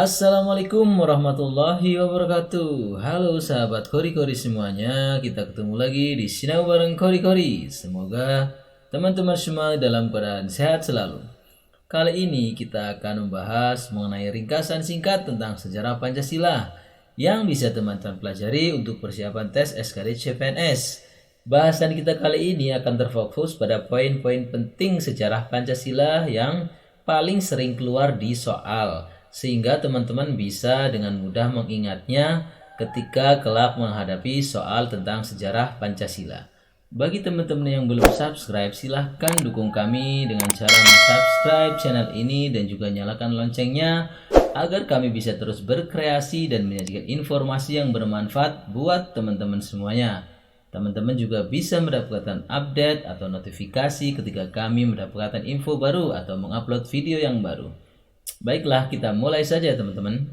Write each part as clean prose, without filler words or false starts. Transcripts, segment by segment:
Assalamualaikum warahmatullahi wabarakatuh. Halo sahabat kori-kori semuanya, kita ketemu lagi di Sinau Bareng Kori-kori. Semoga teman-teman semua dalam keadaan sehat selalu. Kali ini kita akan membahas mengenai ringkasan singkat tentang sejarah Pancasila yang bisa teman-teman pelajari untuk persiapan tes SKD CPNS. Bahasan kita kali ini akan terfokus pada poin-poin penting sejarah Pancasila yang paling sering keluar di soal, sehingga teman-teman bisa dengan mudah mengingatnya ketika kelak menghadapi soal tentang sejarah Pancasila. Bagi teman-teman yang belum subscribe, silahkan dukung kami dengan cara subscribe channel ini dan juga nyalakan loncengnya agar kami bisa terus berkreasi dan menyajikan informasi yang bermanfaat buat teman-teman semuanya. Teman-teman juga bisa mendapatkan update atau notifikasi ketika kami mendapatkan info baru atau mengupload video yang baru. Baiklah, kita mulai saja teman-teman.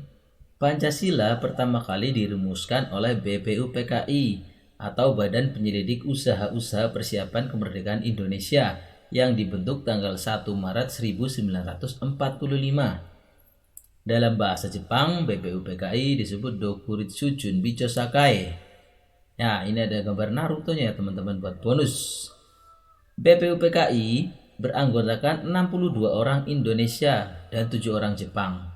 Pancasila pertama kali dirumuskan oleh BPUPKI atau Badan Penyelidik Usaha-Usaha Persiapan Kemerdekaan Indonesia yang dibentuk tanggal 1 Maret 1945. Dalam bahasa Jepang, BPUPKI disebut Dokuritsu Junbicho Sakai. Ya, ini ada gambar Naruto-nya ya teman-teman buat bonus. BPUPKI beranggotakan 62 orang Indonesia dan 7 orang Jepang.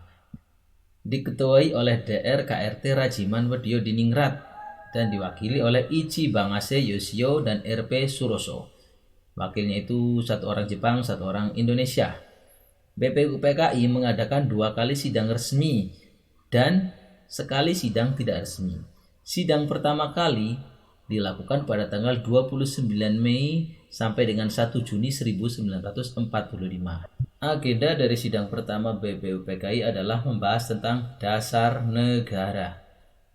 Diketuai oleh DR KRT Rajiman Wedyo Diningrat dan diwakili oleh Ichi Bangase Yoshio dan RP Suroso. Wakilnya itu 1 orang Jepang, 1 orang Indonesia. BPUPKI mengadakan 2 kali sidang resmi dan sekali sidang tidak resmi. Sidang pertama kali dilakukan pada tanggal 29 Mei sampai dengan 1 Juni 1945. Agenda dari sidang pertama BPUPKI adalah membahas tentang dasar negara.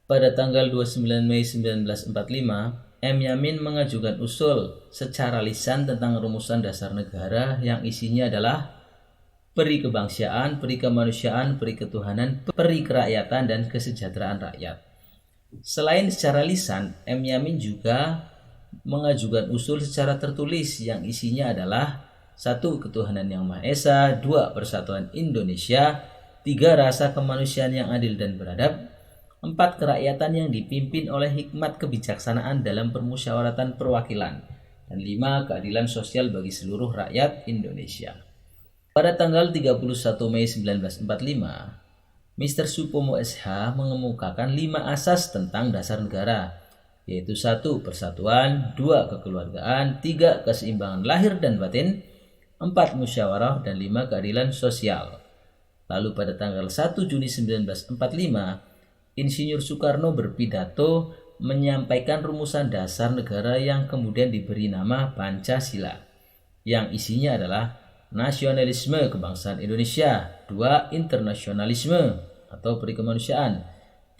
Pada tanggal 29 Mei 1945, M. Yamin mengajukan usul secara lisan tentang rumusan dasar negara yang isinya adalah peri kebangsaan, peri kemanusiaan, peri ketuhanan, peri kerakyatan, dan kesejahteraan rakyat. Selain secara lisan, M. Yamin juga mengajukan usul secara tertulis yang isinya adalah 1. Ketuhanan yang Maha Esa, 2. Persatuan Indonesia, 3. Rasa kemanusiaan yang adil dan beradab, 4. Kerakyatan yang dipimpin oleh hikmat kebijaksanaan dalam permusyawaratan perwakilan, dan 5. Keadilan sosial bagi seluruh rakyat Indonesia. Pada tanggal 31 Mei 1945, Mr. Supomo SH mengemukakan 5 asas tentang dasar negara, yaitu 1. Persatuan, 2. Kekeluargaan, 3. Keseimbangan lahir dan batin, 4. Musyawarah, dan 5. Keadilan sosial. Lalu pada tanggal 1 Juni 1945, Insinyur Soekarno berpidato menyampaikan rumusan dasar negara yang kemudian diberi nama Pancasila, yang isinya adalah nasionalisme kebangsaan Indonesia, 2. Internasionalisme atau peri kemanusiaan,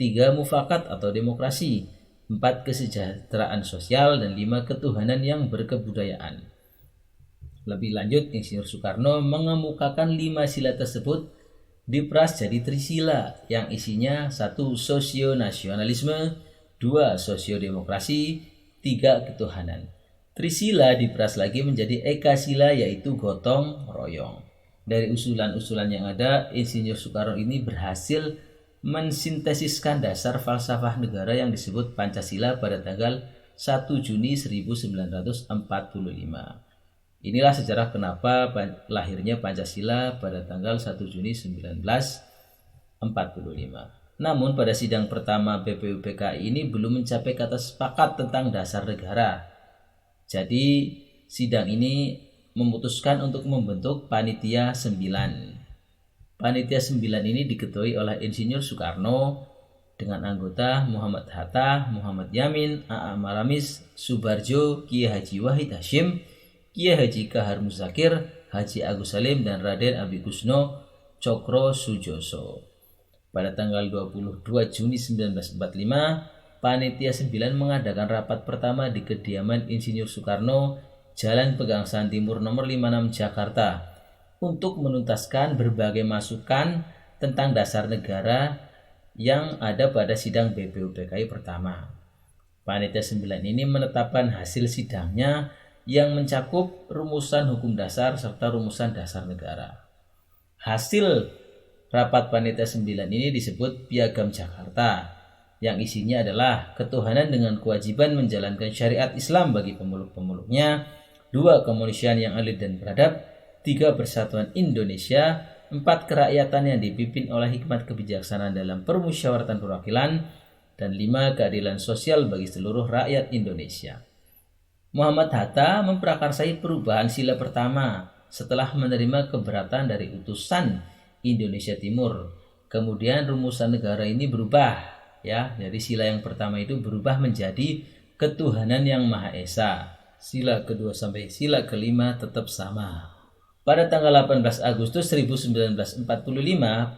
3. Mufakat atau demokrasi, 4. Kesejahteraan sosial, dan 5. Ketuhanan yang berkebudayaan. Lebih lanjut, Insinyur Soekarno mengemukakan 5 sila tersebut diperas jadi trisila yang isinya 1. Sosionasionalisme, 2. Sosiodemokrasi, 3. Ketuhanan. Trisila diperas lagi menjadi ekasila yaitu gotong royong. Dari usulan-usulan yang ada, Insinyur Soekarno ini berhasil mensintesiskan dasar falsafah negara yang disebut Pancasila pada tanggal 1 Juni 1945. Inilah sejarah kenapa lahirnya Pancasila pada tanggal 1 Juni 1945. Namun pada sidang pertama BPUPKI ini belum mencapai kata sepakat tentang dasar negara. Jadi sidang ini memutuskan untuk membentuk Panitia 9. Panitia 9 ini diketuai oleh Insinyur Soekarno dengan anggota Muhammad Hatta, Muhammad Yamin, A.A. Maramis, Subarjo, Kiai Haji Wahid Hashim, Kiai Haji Kahar Muzakir, Haji Agus Salim, dan Raden Abhikusno Cokro Sujoso. Pada tanggal 22 Juni 1945, Panitia 9 mengadakan rapat pertama di kediaman Insinyur Soekarno, Jalan Pegangsaan Timur nomor 56 Jakarta, untuk menuntaskan berbagai masukan tentang dasar negara yang ada pada sidang BPUPKI pertama. Panitia 9 ini menetapkan hasil sidangnya yang mencakup rumusan hukum dasar serta rumusan dasar negara. Hasil Rapat Panitia 9 ini disebut Piagam Jakarta, yang isinya adalah ketuhanan dengan kewajiban menjalankan syariat Islam bagi pemeluk-pemeluknya, 2. Kemanusiaan yang adil dan beradab, 3. Persatuan Indonesia, 4. Kerakyatan yang dipimpin oleh hikmat kebijaksanaan dalam permusyawaratan perwakilan, dan 5. Keadilan sosial bagi seluruh rakyat Indonesia. Muhammad Hatta memprakarsai perubahan sila pertama setelah menerima keberatan dari utusan Indonesia Timur. Kemudian rumusan negara ini berubah, ya, dari sila yang pertama itu berubah menjadi ketuhanan yang Maha Esa. Sila kedua sampai sila kelima tetap sama. Pada tanggal 18 Agustus 1945,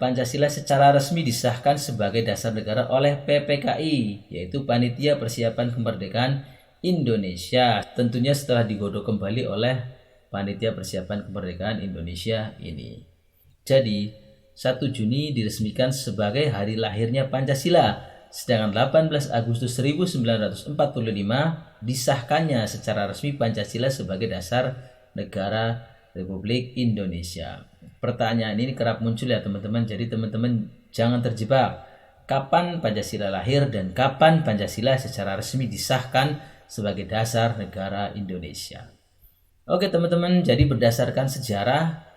Pancasila secara resmi disahkan sebagai dasar negara oleh PPKI, yaitu Panitia Persiapan Kemerdekaan Indonesia. Tentunya setelah digodok kembali oleh Panitia Persiapan Kemerdekaan Indonesia ini. Jadi, 1 Juni diresmikan sebagai hari lahirnya Pancasila, sedangkan 18 Agustus 1945 disahkannya secara resmi Pancasila sebagai dasar negara Republik Indonesia. Pertanyaan ini kerap muncul ya teman-teman, jadi teman-teman jangan terjebak. Kapan Pancasila lahir dan kapan Pancasila secara resmi disahkan sebagai dasar negara Indonesia? Oke teman-teman, jadi berdasarkan sejarah,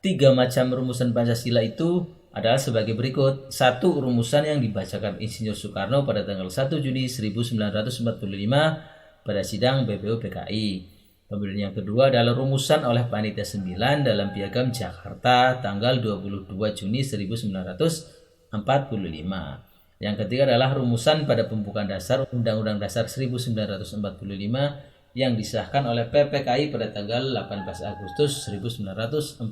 3 macam rumusan Pancasila itu adalah sebagai berikut. 1. Rumusan yang dibacakan Insinyur Soekarno pada tanggal 1 Juni 1945 pada sidang BPUPKI. Kemudian yang kedua adalah rumusan oleh Panitia 9 dalam Piagam Jakarta tanggal 22 Juni 1945. Yang ketiga adalah rumusan pada pembukaan dasar Undang-Undang Dasar 1945 yang disahkan oleh PPKI pada tanggal 18 Agustus 1945.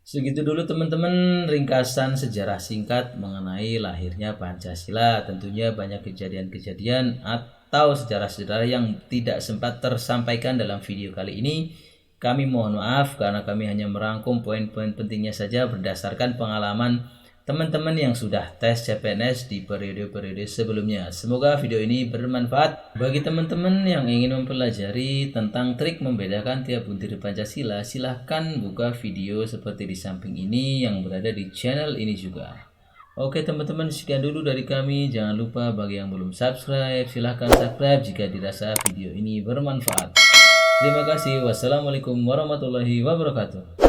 Segitu dulu teman-teman ringkasan sejarah singkat mengenai lahirnya Pancasila. Tentunya banyak kejadian-kejadian atau sejarah-sejarah yang tidak sempat tersampaikan dalam video kali ini. Kami mohon maaf karena kami hanya merangkum poin-poin pentingnya saja berdasarkan pengalaman teman-teman yang sudah tes CPNS di periode-periode sebelumnya. Semoga video ini bermanfaat bagi teman-teman yang ingin mempelajari tentang trik membedakan tiap butir Pancasila. Silahkan buka video seperti di samping ini yang berada di channel ini juga. Oke teman-teman, sekian dulu dari kami. Jangan lupa bagi yang belum subscribe, silahkan subscribe jika dirasa video ini bermanfaat. Terima kasih. Wassalamualaikum warahmatullahi wabarakatuh.